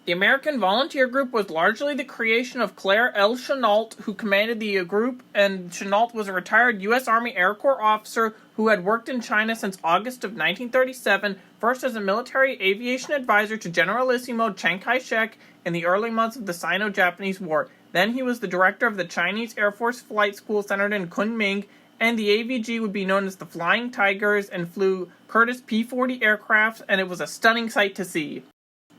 The American volunteer group was largely the creation of Claire L. Chennault, who commanded the group, and Chennault was a retired U.S. Army Air Corps officer who had worked in China since August of 1937, first as a military aviation advisor to Generalissimo Chiang Kai-shek in the early months of the Sino-Japanese War. Then he was the director of the Chinese Air Force Flight School centered in Kunming, and the AVG would be known as the Flying Tigers and flew Curtiss P-40 aircraft, and it was a stunning sight to see.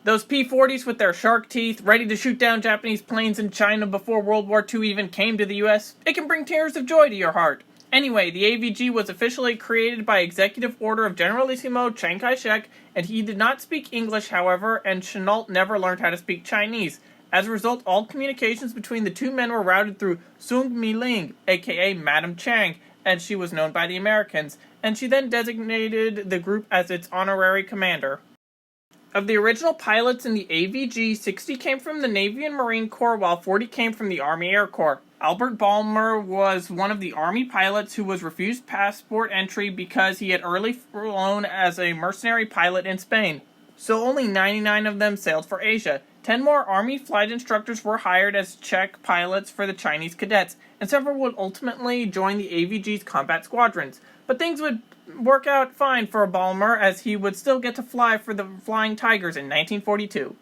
Those P-40s with their shark teeth, ready to shoot down Japanese planes in China before World War II even came to the US, it can bring tears of joy to your heart. Anyway, the AVG was officially created by executive order of Generalissimo Chiang Kai-shek, and he did not speak English, however, and Chennault never learned how to speak Chinese. As a result, all communications between the two men were routed through Sung Mi-ling, aka Madam Chang, as she was known by the Americans, and she then designated the group as its honorary commander. Of the original pilots in the AVG, 60 came from the Navy and Marine Corps, while 40 came from the Army Air Corps. Albert Balmer was one of the Army pilots who was refused passport entry because he had early flown as a mercenary pilot in Spain. So only 99 of them sailed for Asia. 10 more Army flight instructors were hired as Czech pilots for the Chinese cadets, and several would ultimately join the AVG's combat squadrons. But things would work out fine for Balmer, as he would still get to fly for the Flying Tigers in 1942.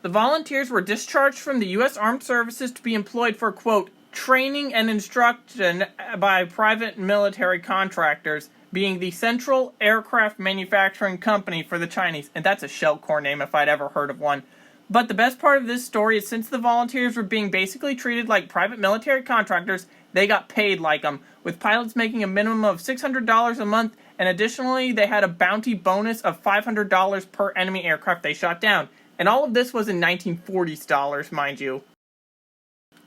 The volunteers were discharged from the U.S. Armed Services to be employed for, quote, training and instruction by private military contractors, being the Central Aircraft Manufacturing Company for the Chinese, and that's a shell corps name if I'd ever heard of one. But the best part of this story is since the volunteers were being basically treated like private military contractors, they got paid like them, with pilots making a minimum of $600 a month, and additionally they had a bounty bonus of $500 per enemy aircraft they shot down. And all of this was in 1940s dollars, mind you.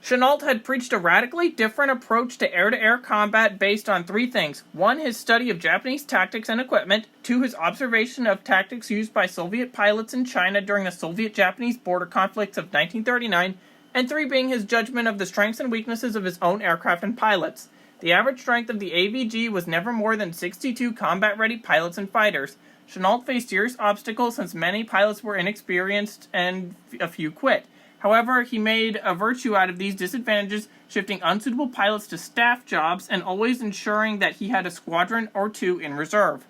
Chennault had preached a radically different approach to air-to-air combat based on three things. 1, his study of Japanese tactics and equipment. 2, his observation of tactics used by Soviet pilots in China during the Soviet-Japanese border conflicts of 1939. And 3, being his judgment of the strengths and weaknesses of his own aircraft and pilots. The average strength of the AVG was never more than 62 combat-ready pilots and fighters. Chennault faced serious obstacles since many pilots were inexperienced and a few quit. However, he made a virtue out of these disadvantages, shifting unsuitable pilots to staff jobs and always ensuring that he had a squadron or two in reserve.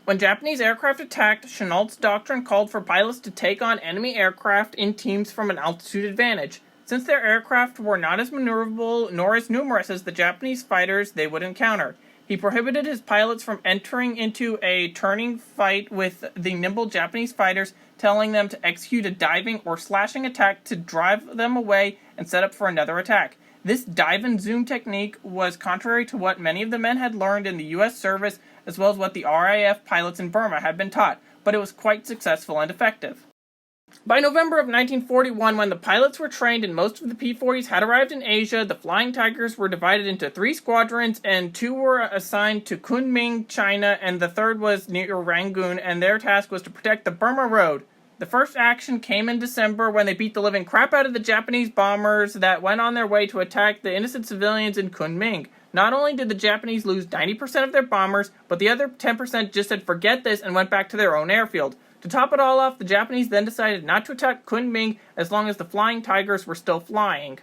When Japanese aircraft attacked, Chennault's doctrine called for pilots to take on enemy aircraft in teams from an altitude advantage. Since their aircraft were not as maneuverable nor as numerous as the Japanese fighters they would encounter, he prohibited his pilots from entering into a turning fight with the nimble Japanese fighters, telling them to execute a diving or slashing attack to drive them away and set up for another attack. This dive and zoom technique was contrary to what many of the men had learned in the U.S. service, as well as what the RAF pilots in Burma had been taught, but it was quite successful and effective. By November of 1941, when the pilots were trained and most of the P-40s had arrived in Asia, the Flying Tigers were divided into 3 squadrons, and 2 were assigned to Kunming, China, and the 3rd was near Rangoon, and their task was to protect the Burma Road. The first action came in December when they beat the living crap out of the Japanese bombers that went on their way to attack the innocent civilians in Kunming. Not only did the Japanese lose 90% of their bombers, but the other 10% just said forget this and went back to their own airfield. To top it all off, the Japanese then decided not to attack Kunming as long as the Flying Tigers were still flying.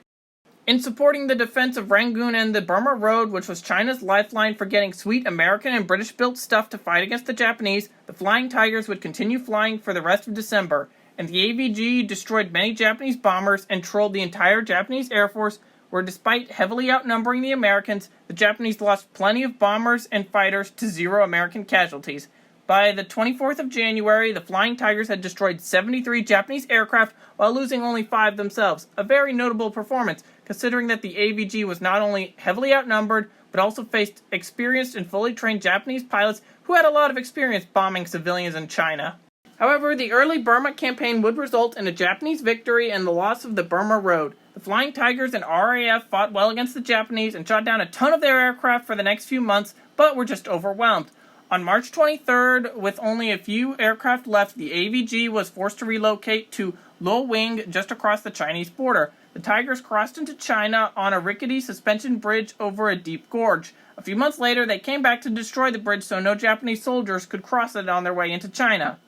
In supporting the defense of Rangoon and the Burma Road, which was China's lifeline for getting sweet American and British-built stuff to fight against the Japanese, the Flying Tigers would continue flying for the rest of December, and the AVG destroyed many Japanese bombers and trolled the entire Japanese Air Force, where despite heavily outnumbering the Americans, the Japanese lost plenty of bombers and fighters to 0 American casualties. By the 24th of January, the Flying Tigers had destroyed 73 Japanese aircraft while losing only 5 themselves, a very notable performance, considering that the AVG was not only heavily outnumbered, but also faced experienced and fully trained Japanese pilots who had a lot of experience bombing civilians in China. However, the early Burma campaign would result in a Japanese victory and the loss of the Burma Road. The Flying Tigers and RAF fought well against the Japanese and shot down a ton of their aircraft for the next few months, but were just overwhelmed. On March 23rd, with only a few aircraft left, the AVG was forced to relocate to Lo Wing, just across the Chinese border. The Tigers crossed into China on a rickety suspension bridge over a deep gorge. A few months later, they came back to destroy the bridge so no Japanese soldiers could cross it on their way into China.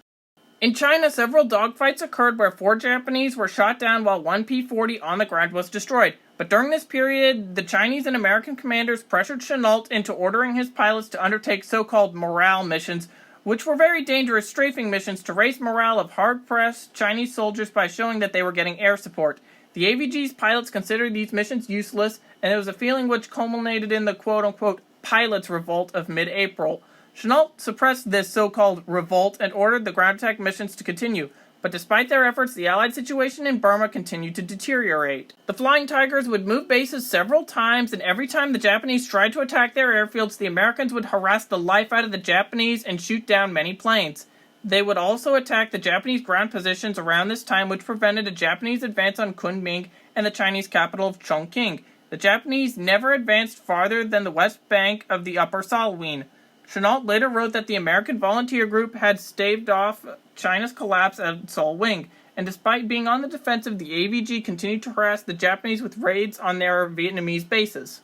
In China, several dogfights occurred where 4 Japanese were shot down while 1 P-40 on the ground was destroyed. But during this period, the Chinese and American commanders pressured Chennault into ordering his pilots to undertake so-called morale missions, which were very dangerous strafing missions to raise morale of hard-pressed Chinese soldiers by showing that they were getting air support. The AVG's pilots considered these missions useless, and it was a feeling which culminated in the quote-unquote pilots' revolt of mid-April. Chennault suppressed this so-called revolt and ordered the ground attack missions to continue, but despite their efforts, the Allied situation in Burma continued to deteriorate. The Flying Tigers would move bases several times, and every time the Japanese tried to attack their airfields, the Americans would harass the life out of the Japanese and shoot down many planes. They would also attack the Japanese ground positions around this time, which prevented a Japanese advance on Kunming and the Chinese capital of Chongqing. The Japanese never advanced farther than the west bank of the Upper Salween. Chennault later wrote that the American volunteer group had staved off China's collapse at Sol Wing, and despite being on the defensive, the AVG continued to harass the Japanese with raids on their Vietnamese bases.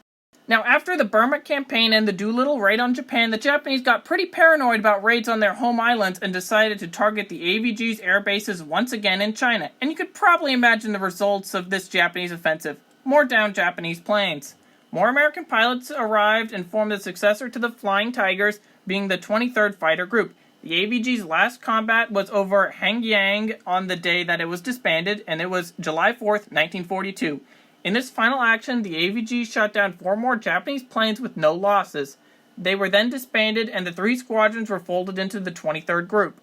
Now, after the Burma campaign and the Doolittle raid on Japan, the Japanese got pretty paranoid about raids on their home islands and decided to target the AVG's air bases once again in China, and you could probably imagine the results of this Japanese offensive. More downed Japanese planes. More American pilots arrived and formed the successor to the Flying Tigers, being the 23rd Fighter Group. The AVG's last combat was over Hengyang on the day that it was disbanded, and it was July 4th, 1942. In this final action, the AVG shot down 4 more Japanese planes with no losses. They were then disbanded, and the 3 squadrons were folded into the 23rd Group.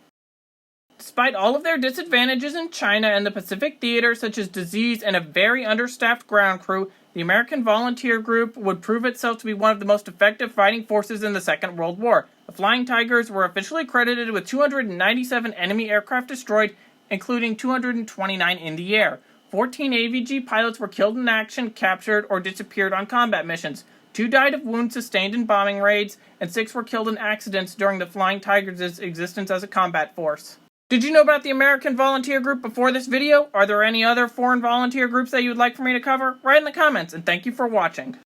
Despite all of their disadvantages in China and the Pacific Theater, such as disease and a very understaffed ground crew, the American Volunteer Group would prove itself to be one of the most effective fighting forces in the Second World War. The Flying Tigers were officially credited with 297 enemy aircraft destroyed, including 229 in the air. 14 AVG pilots were killed in action, captured, or disappeared on combat missions. 2 died of wounds sustained in bombing raids, and 6 were killed in accidents during the Flying Tigers' existence as a combat force. Did you know about the American Volunteer Group before this video? Are there any other foreign volunteer groups that you would like for me to cover? Write in the comments, and thank you for watching.